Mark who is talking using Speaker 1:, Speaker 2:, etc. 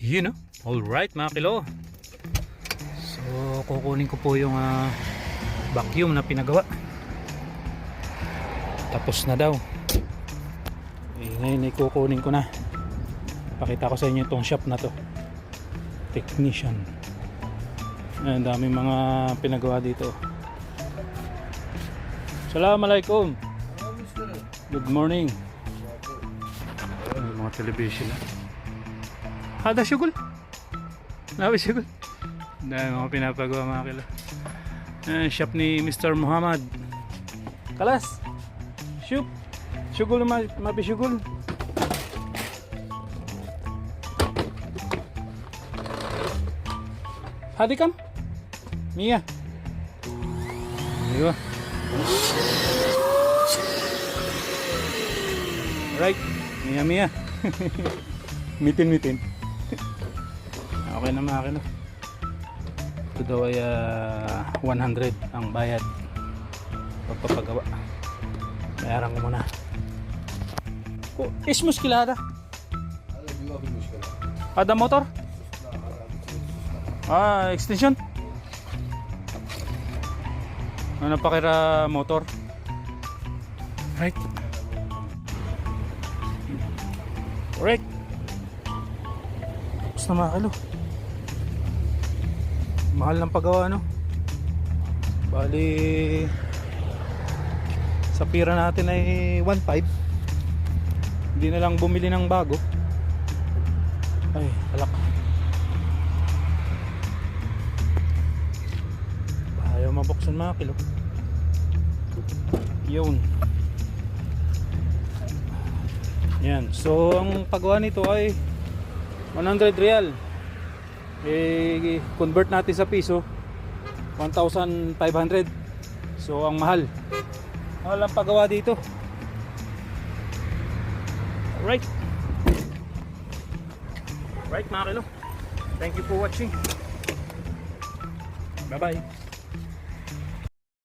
Speaker 1: Yun, no? Alright mga kilo. So kukunin ko po yung vacuum na pinagawa. Tapos na daw. Ngayon ay kukunin ko na. Pakita ko sa inyo itong shop na to. Technician. Ang daming mga pinagawa dito. Assalamualaikum. Good morning. May mga television na. Hada syugul. Lawi syugul. Dahil mga pinapagawa mga kilo. Shop ni Mr. Muhammad. Kalas. Syug. Syugul na mabisyugul. Hadi kam? Mia. Ayun. Right. Mia. Mitin. Okay na mga kilo. Ito daw ay 100 ang bayad pagpapagawa. Bayaran ko muna. Is muskila ada? Ada motor? Extension? Ano pakira motor? Right. Alright. Tapos na mga kilo. Mahal ng paggawa, no? Bali sa pira natin ay 1.5. Hindi na lang bumili ng bago. Ay, alak. Ayaw mabuksan mga kilo. Yun. Yan. So ang paggawa nito ay 100 real. Convert natin sa piso 1,500. So ang mahal. Mahal ang paggawa dito. Alright. Right mga kilo. Thank you for watching. Bye bye.